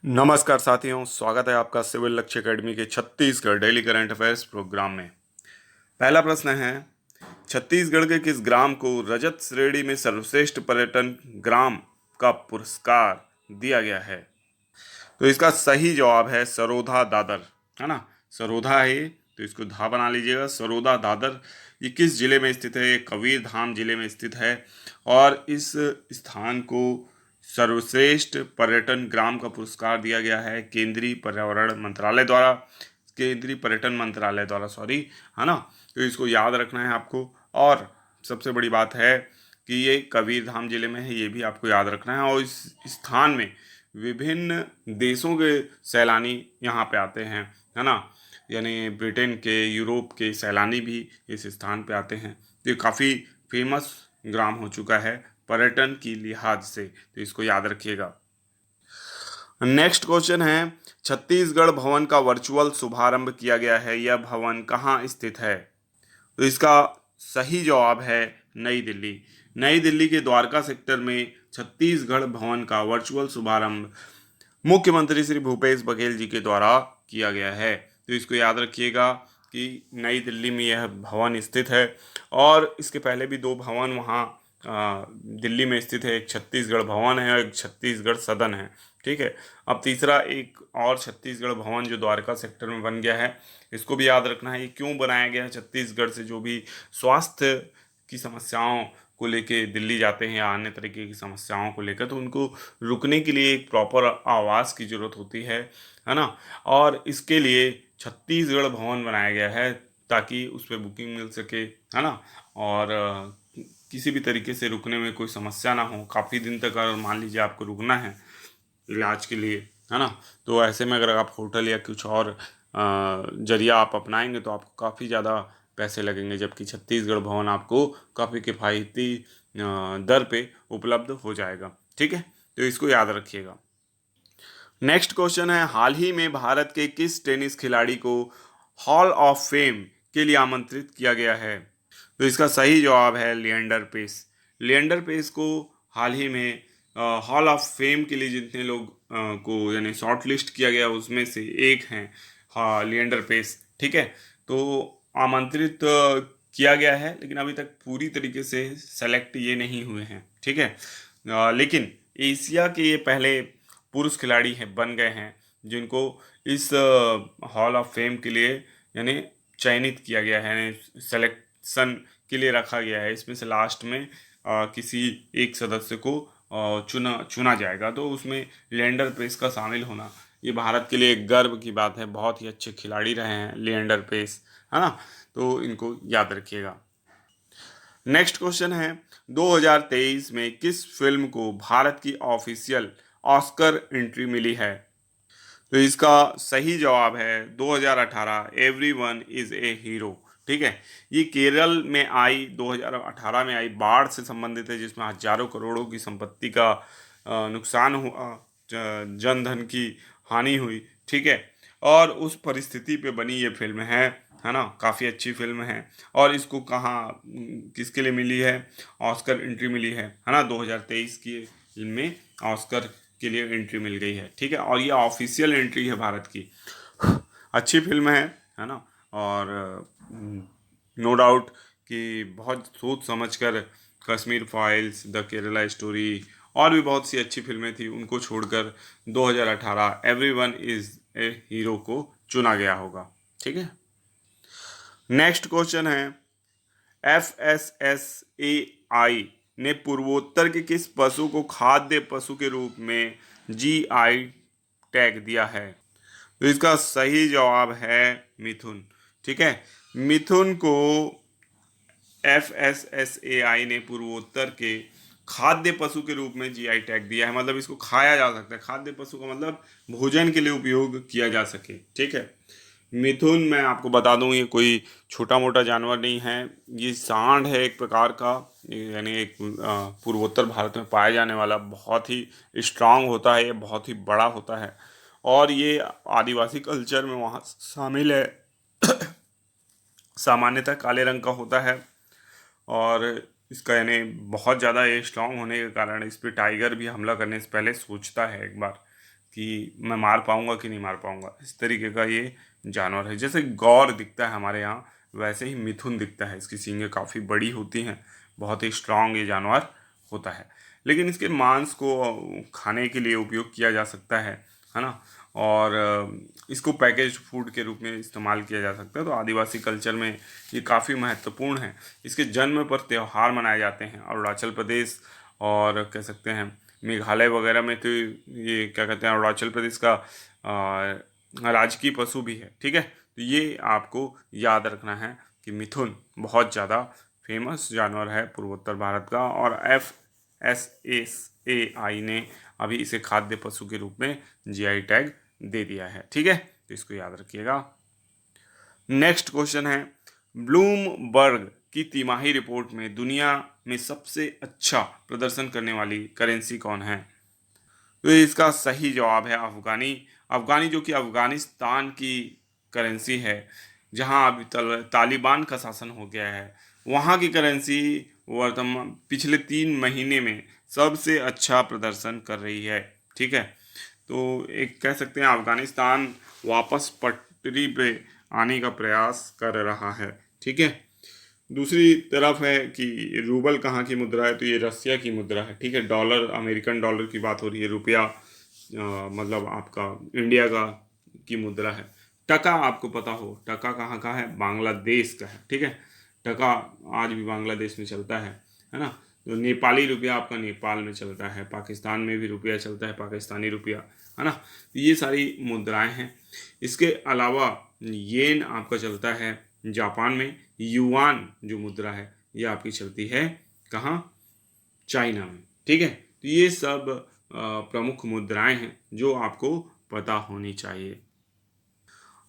नमस्कार साथियों, स्वागत है आपका सिविल लक्ष्य एकेडमी के Chhattisgarh daily current affairs program में। पहला प्रश्न है, छत्तीसगढ़ के किस ग्राम को रजत श्रेणी में सर्वश्रेष्ठ पर्यटन ग्राम का पुरस्कार दिया गया है? तो इसका सही जवाब है सरोधा दादर, है ना। सरोधा है तो इसको धा बना लीजिएगा। सरोधा दादर ये किस जिले में स्थित है? ये कबीरधाम जिले में स्थित है और इस स्थान को सर्वश्रेष्ठ पर्यटन ग्राम का पुरस्कार दिया गया है केंद्रीय पर्यटन मंत्रालय द्वारा सॉरी, है ना। तो इसको याद रखना है आपको। और सबसे बड़ी बात है कि ये कबीरधाम जिले में है, ये भी आपको याद रखना है। और इस स्थान में विभिन्न देशों के सैलानी यहाँ पे आते हैं, है ना। यानी ब्रिटेन के, यूरोप के सैलानी भी इस स्थान पे आते हैं। तो ये काफ़ी फेमस ग्राम हो चुका है पर्यटन की लिहाज से, तो इसको याद रखिएगा। नेक्स्ट क्वेश्चन है, छत्तीसगढ़ भवन का वर्चुअल शुभारंभ किया गया है, यह भवन कहाँ स्थित है? तो इसका सही जवाब है नई दिल्ली। नई दिल्ली के द्वारका सेक्टर में छत्तीसगढ़ भवन का वर्चुअल शुभारंभ मुख्यमंत्री श्री भूपेश बघेल जी के द्वारा किया गया है। तो इसको याद रखिएगा कि नई दिल्ली में यह भवन स्थित है। और इसके पहले भी दो भवन वहाँ दिल्ली में स्थित है, एक छत्तीसगढ़ भवन है और एक छत्तीसगढ़ सदन है। ठीक है। अब तीसरा एक और छत्तीसगढ़ भवन जो द्वारका सेक्टर में बन गया है, इसको भी याद रखना है। ये क्यों बनाया गया है? छत्तीसगढ़ से जो भी स्वास्थ्य की समस्याओं को लेके दिल्ली जाते हैं या अन्य तरीके की समस्याओं को लेकर, तो उनको रुकने के लिए एक प्रॉपर आवास की ज़रूरत होती है ना। और इसके लिए छत्तीसगढ़ भवन बनाया गया है ताकि उस पर बुकिंग मिल सके, है ना। और किसी भी तरीके से रुकने में कोई समस्या ना हो। काफ़ी दिन तक अगर मान लीजिए आपको रुकना है इलाज के लिए, है ना, तो ऐसे में अगर आप होटल या कुछ और जरिया आप अपनाएंगे तो आपको काफ़ी ज़्यादा पैसे लगेंगे, जबकि छत्तीसगढ़ भवन आपको काफ़ी किफ़ायती दर पे उपलब्ध हो जाएगा। ठीक है, तो इसको याद रखिएगा। नेक्स्ट क्वेश्चन है, हाल ही में भारत के किस टेनिस खिलाड़ी को हॉल ऑफ फेम के लिए आमंत्रित किया गया है? तो इसका सही जवाब है लिएंडर पेस। लिएंडर पेस को हाल ही में हॉल ऑफ फेम के लिए जितने लोग को यानी शॉर्ट लिस्ट किया गया उसमें से एक हैं, हाँ, लिएंडर पेस। ठीक है, तो आमंत्रित किया गया है, लेकिन अभी तक पूरी तरीके से सेलेक्ट ये नहीं हुए हैं। ठीक है, लेकिन एशिया के ये पहले पुरुष खिलाड़ी हैं, बन गए हैं, जिनको इस हॉल ऑफ फेम के लिए यानी चयनित किया गया है, यानी सेलेक्शन के लिए रखा गया है। इसमें से लास्ट में किसी एक सदस्य को चुना चुना जाएगा, तो उसमें लिएंडर पेस का शामिल होना ये भारत के लिए एक गर्व की बात है। बहुत ही अच्छे खिलाड़ी रहे हैं लिएंडर पेस, है ना, तो इनको याद रखिएगा। नेक्स्ट क्वेश्चन है, 2023 में किस फिल्म को भारत की ऑफिशियल ऑस्कर एंट्री मिली है? तो इसका सही जवाब है 2018 एवरीवन इज ए हीरो। ठीक है, ये केरल में आई, 2018 में आई, बाढ़ से संबंधित है, जिसमें हजारों करोड़ों की संपत्ति का नुकसान हुआ, जनधन की हानि हुई। ठीक है, और उस परिस्थिति पे बनी ये फिल्म है ना। काफ़ी अच्छी फिल्म है। और इसको कहाँ किसके लिए मिली है? ऑस्कर एंट्री मिली है ना, 2023 की इनमें ऑस्कर के लिए एंट्री मिल गई है। ठीक है, और ये ऑफिशियल एंट्री है भारत की। अच्छी फिल्म है ना। और नो डाउट कि बहुत सोच समझकर Kashmir files, the Kerala story और भी बहुत सी अच्छी फिल्में थी, उनको छोड़कर 2018 एवरीवन इज ए हीरो को चुना गया होगा। ठीक है, नेक्स्ट क्वेश्चन है, FSSAI ने पूर्वोत्तर के किस पशु को खाद्य पशु के रूप में GI टैग दिया है? तो इसका सही जवाब है मिथुन। ठीक है, मिथुन को FSSAI ने पूर्वोत्तर के खाद्य पशु के रूप में GI टैग दिया है। मतलब इसको खाया जा सकता है, खाद्य पशु का मतलब भोजन के लिए उपयोग किया जा सके। ठीक है, मिथुन मैं आपको बता दूं ये कोई छोटा मोटा जानवर नहीं है, ये सांड है एक प्रकार का, यानी एक पूर्वोत्तर भारत में पाया जाने वाला बहुत ही स्ट्रांग होता है, ये बहुत ही बड़ा होता है और ये आदिवासी कल्चर में वहाँ शामिल है। सामान्यतः काले रंग का होता है और इसका यानी बहुत ज़्यादा ये स्ट्रांग होने के कारण इस पर टाइगर भी हमला करने से पहले सोचता है एक बार। कि मैं मार पाऊंगा कि नहीं मार पाऊंगा। इस तरीके का ये जानवर है। जैसे गौर दिखता है हमारे यहाँ, वैसे ही मिथुन दिखता है। इसकी सींगें काफ़ी बड़ी होती हैं, बहुत ही स्ट्रांग ये जानवर होता है। लेकिन इसके मांस को खाने के लिए उपयोग किया जा सकता है ना। और इसको पैकेज फूड के रूप में इस्तेमाल किया जा सकता है। तो आदिवासी कल्चर में ये काफ़ी महत्वपूर्ण है। इसके जन्म पर त्यौहार मनाए जाते हैं। अरुणाचल प्रदेश और कह सकते हैं मेघालय वगैरह में तो ये क्या कहते हैं, अरुणाचल प्रदेश का राजकीय पशु भी है। ठीक है, तो ये आपको याद रखना है कि मिथुन बहुत ज़्यादा फेमस जानवर है पूर्वोत्तर भारत का। और FSSAI ने अभी इसे खाद्य पशु के रूप में GI टैग दे दिया है। ठीक है, तो इसको याद रखिएगा। नेक्स्ट क्वेश्चन है, ब्लूमबर्ग की तिमाही रिपोर्ट में दुनिया में सबसे अच्छा प्रदर्शन करने वाली करेंसी कौन है? तो इसका सही जवाब है अफगानी। अफगानी जो कि अफगानिस्तान की करेंसी है, जहां अभी तालिबान का शासन हो गया है, वहां की करेंसी वर्तमान पिछले 3 महीने में सबसे अच्छा प्रदर्शन कर रही है। ठीक है, तो एक कह सकते हैं अफगानिस्तान वापस पटरी पे आने का प्रयास कर रहा है। ठीक है, दूसरी तरफ है कि रूबल कहाँ की मुद्रा है? तो ये रसिया की मुद्रा है। ठीक है, डॉलर, अमेरिकन डॉलर की बात हो रही है। रुपया मतलब आपका इंडिया का की मुद्रा है। टका आपको पता हो, टका कहाँ का है? बांग्लादेश का है। ठीक है, टका आज भी बांग्लादेश में चलता है ना। तो नेपाली रुपया आपका नेपाल में चलता है। पाकिस्तान में भी रुपया चलता है, पाकिस्तानी रुपया, है ना। तो ये सारी मुद्राएं हैं। इसके अलावा येन आपका चलता है जापान में। युआन जो मुद्रा है ये आपकी चलती है कहाँ? चाइना में। ठीक है, तो ये सब प्रमुख मुद्राएं हैं जो आपको पता होनी चाहिए।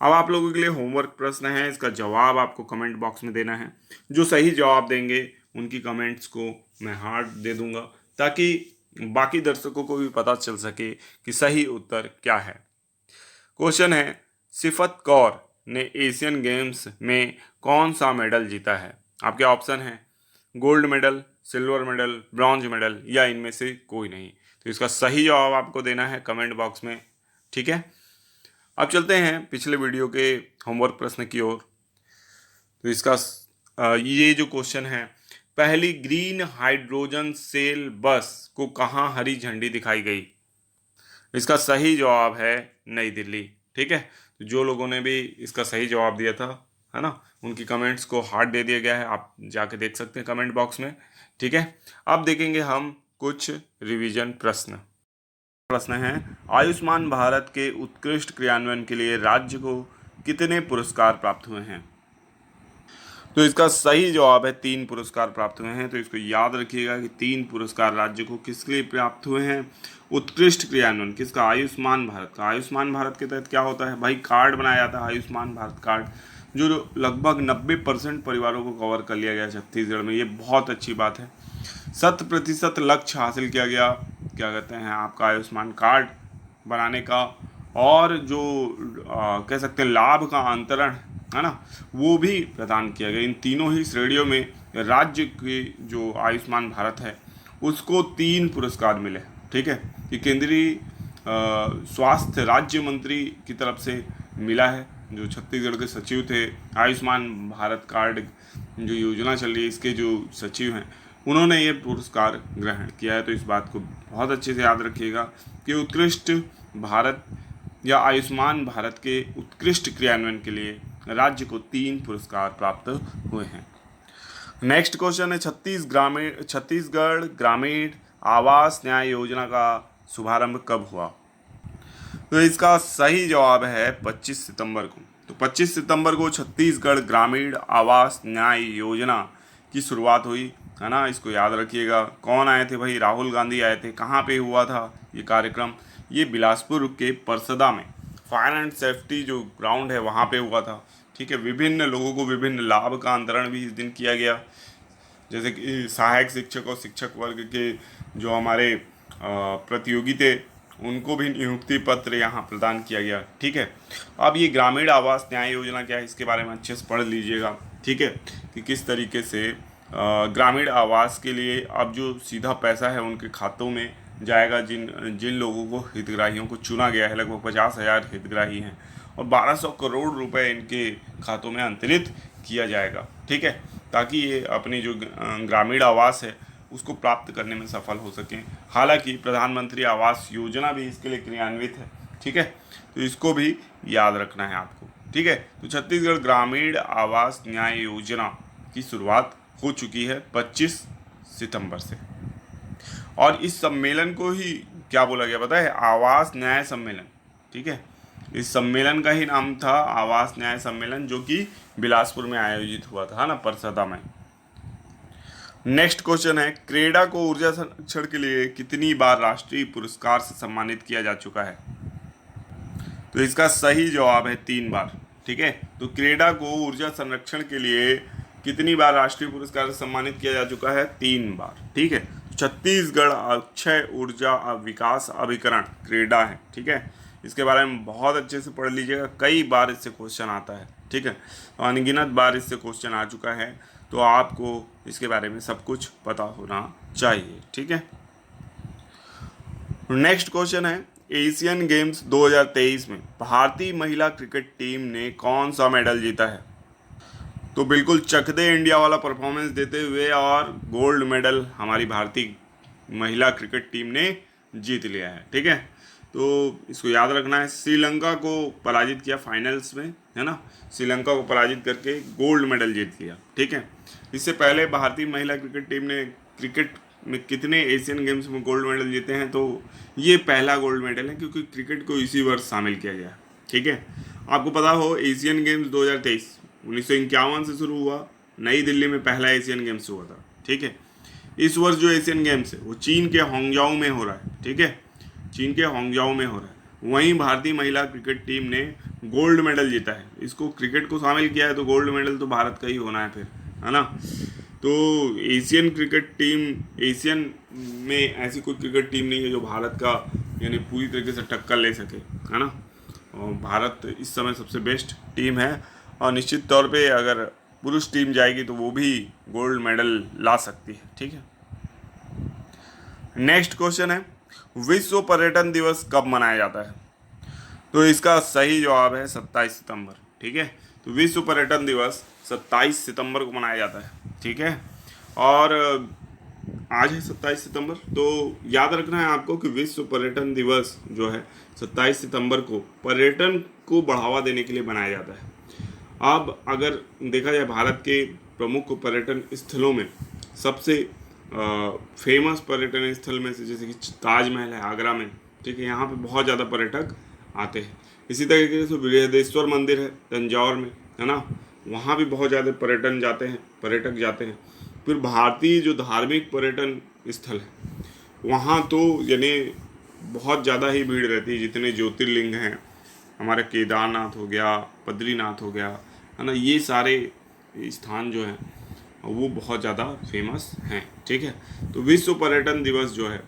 अब आप लोगों के लिए होमवर्क प्रश्न है, इसका जवाब आपको कमेंट बॉक्स में देना है। जो सही जवाब देंगे उनकी कमेंट्स को मैं हार्ट दे दूंगा, ताकि बाकी दर्शकों को भी पता चल सके कि सही उत्तर क्या है। क्वेश्चन है, सिफत कौर ने एशियन गेम्स में कौन सा मेडल जीता है? आपके ऑप्शन हैं gold medal, silver medal, bronze medal या इनमें से कोई नहीं। तो इसका सही जवाब आपको देना है कमेंट बॉक्स में। ठीक है, अब चलते हैं पिछले वीडियो के होमवर्क प्रश्न की ओर। तो इसका ये जो क्वेश्चन है, पहली ग्रीन हाइड्रोजन सेल बस को कहाँ हरी झंडी दिखाई गई? इसका सही जवाब है नई दिल्ली। ठीक है, तो जो लोगों ने भी इसका सही जवाब दिया था, है ना, उनकी कमेंट्स को हार्ट दे दिया गया है। आप जाके देख सकते हैं कमेंट बॉक्स में। ठीक है, अब देखेंगे हम कुछ रिवीजन प्रश्न। प्रश्न है, आयुष्मान भारत के उत्कृष्ट क्रियान्वयन के लिए राज्य को कितने पुरस्कार प्राप्त हुए हैं? तो इसका सही जवाब है 3 पुरस्कार प्राप्त हुए हैं। तो इसको याद रखिएगा कि 3 पुरस्कार राज्य को किसके लिए प्राप्त हुए हैं? उत्कृष्ट क्रियान्वयन किसका? आयुष्मान भारत का। आयुष्मान भारत के तहत क्या होता है भाई? कार्ड बनाया जाता है, आयुष्मान भारत कार्ड, जो लगभग 90% परिवारों को कवर कर लिया गया छत्तीसगढ़ में। ये बहुत अच्छी बात है। 100% लक्ष्य हासिल किया गया, क्या कहते हैं आपका, आयुष्मान कार्ड बनाने का। और जो कह सकते हैं लाभ का अंतरण है ना, वो भी प्रदान किया गया। इन तीनों ही श्रेणियों में राज्य की जो आयुष्मान भारत है उसको 3 पुरस्कार मिले। ठीक है, ये केंद्रीय स्वास्थ्य राज्य मंत्री की तरफ से मिला है। जो छत्तीसगढ़ के सचिव थे, आयुष्मान भारत कार्ड जो योजना चल रही है इसके जो सचिव हैं, उन्होंने ये पुरस्कार ग्रहण किया है। तो इस बात को बहुत अच्छे से याद रखिएगा कि उत्कृष्ट भारत या आयुष्मान भारत के उत्कृष्ट क्रियान्वयन के लिए राज्य को 3 पुरस्कार प्राप्त हुए हैं। नेक्स्ट क्वेश्चन है, छत्तीसगढ़ ग्रामीण आवास न्याय योजना का शुभारंभ कब हुआ? तो इसका सही जवाब है 25 सितंबर को। तो 25 सितंबर को छत्तीसगढ़ ग्रामीण आवास न्याय योजना की शुरुआत हुई, है ना। इसको याद रखिएगा। कौन आए थे भाई? राहुल गांधी आए थे। कहाँ पे हुआ था ये कार्यक्रम? ये बिलासपुर के परसदा में फायर एंड सेफ्टी जो ग्राउंड है वहाँ पे हुआ था। ठीक है, विभिन्न लोगों को विभिन्न लाभ का अंतरण भी इस दिन किया गया, जैसे कि सहायक शिक्षक और शिक्षक वर्ग के जो हमारे प्रतियोगी थे उनको भी नियुक्ति पत्र यहाँ प्रदान किया गया। ठीक है, अब ये ग्रामीण आवास न्याय योजना क्या है इसके बारे में अच्छे से पढ़ लीजिएगा। ठीक है, कि किस तरीके से ग्रामीण आवास के लिए अब जो सीधा पैसा है उनके खातों में जाएगा जिन जिन लोगों को हितग्राहियों को चुना गया है। लगभग 50,000 हितग्राही हैं और 1200 करोड़ रुपए इनके खातों में अंतरित किया जाएगा, ठीक है, ताकि ये अपनी जो ग्रामीण आवास है उसको प्राप्त करने में सफल हो सकें। हालांकि प्रधानमंत्री आवास योजना भी इसके लिए क्रियान्वित है, ठीक है, तो इसको भी याद रखना है आपको, ठीक है। तो छत्तीसगढ़ ग्रामीण आवास न्याय योजना की शुरुआत हो चुकी है 25 सितंबर से, और इस सम्मेलन को ही क्या बोला गया पता है? आवास न्याय सम्मेलन, ठीक है। इस सम्मेलन का ही नाम था आवास न्याय सम्मेलन, जो कि बिलासपुर में आयोजित हुआ था ना, परसदा में। नेक्स्ट क्वेश्चन है, क्रेडा को ऊर्जा संरक्षण के लिए कितनी बार राष्ट्रीय पुरस्कार से सम्मानित किया जा चुका है? तो इसका सही जवाब है 3 बार, ठीक है। तो क्रेडा को ऊर्जा संरक्षण के लिए कितनी बार राष्ट्रीय पुरस्कार से सम्मानित किया जा चुका है? 3 बार, ठीक है। छत्तीसगढ़ अक्षय ऊर्जा विकास अभिकरण क्रेडा है, ठीक है। इसके बारे में बहुत अच्छे से पढ़ लीजिएगा, कई बार इससे क्वेश्चन आता है, ठीक है, अनगिनत बार इससे क्वेश्चन आ चुका है, तो आपको इसके बारे में सब कुछ पता होना चाहिए, ठीक है। नेक्स्ट क्वेश्चन है, एशियन गेम्स 2023 में भारतीय महिला क्रिकेट टीम ने कौन सा मेडल जीता है? तो बिल्कुल चक दे इंडिया वाला परफॉर्मेंस देते हुए और गोल्ड मेडल हमारी भारतीय महिला क्रिकेट टीम ने जीत लिया है, ठीक है। तो इसको याद रखना है, श्रीलंका को पराजित किया फाइनल्स में, है ना, श्रीलंका को पराजित करके गोल्ड मेडल जीत लिया, ठीक है। इससे पहले भारतीय महिला क्रिकेट टीम ने क्रिकेट में कितने एशियन गेम्स में गोल्ड मेडल जीते हैं? तो ये पहला गोल्ड मेडल है, क्योंकि क्रिकेट को इसी वर्ष शामिल किया गया, ठीक है। आपको पता हो एशियन गेम्स 2023 1951 से शुरू हुआ, नई दिल्ली में पहला एशियन गेम्स हुआ था, ठीक है। इस वर्ष जो एशियन गेम्स है वो चीन के होंगजाओ में हो रहा है, ठीक है, चीन के होंगजाओ में हो रहा है। वहीं भारतीय महिला क्रिकेट टीम ने गोल्ड मेडल जीता है। इसको क्रिकेट को शामिल किया है तो गोल्ड मेडल तो भारत का ही होना है फिर, है ना। तो एशियन क्रिकेट टीम, एशियन में ऐसी कोई क्रिकेट टीम नहीं है जो भारत का यानी पूरी तरीके से टक्कर ले सके, है ना। और भारत इस समय सबसे बेस्ट टीम है, और निश्चित तौर पे अगर पुरुष टीम जाएगी तो वो भी गोल्ड मेडल ला सकती है, ठीक है। नेक्स्ट क्वेश्चन है, विश्व पर्यटन दिवस कब मनाया जाता है? तो इसका सही जवाब है 27 सितंबर, ठीक है। तो विश्व पर्यटन दिवस 27 सितंबर को मनाया जाता है, ठीक है। और आज है 27 सितंबर, तो याद रखना है आपको कि विश्व पर्यटन दिवस जो है 27 सितंबर को पर्यटन को बढ़ावा देने के लिए बनाया जाता है। अब अगर देखा जाए भारत के प्रमुख पर्यटन स्थलों में सबसे फेमस पर्यटन स्थल में से जैसे कि ताजमहल है आगरा में, ठीक है, यहाँ पे बहुत ज़्यादा पर्यटक आते हैं। इसी तरीके से बृहदेश्वर मंदिर है तंजौर में, है ना, वहाँ भी बहुत ज़्यादा पर्यटक जाते हैं। फिर भारतीय जो धार्मिक पर्यटन स्थल है वहाँ तो यानी बहुत ज़्यादा ही भीड़ रहती है। जितने ज्योतिर्लिंग हैं, हमारे केदारनाथ हो गया, बद्रीनाथ हो गया, है ना, ये सारे स्थान जो हैं वो बहुत ज़्यादा फेमस हैं, ठीक है। तो विश्व पर्यटन दिवस जो है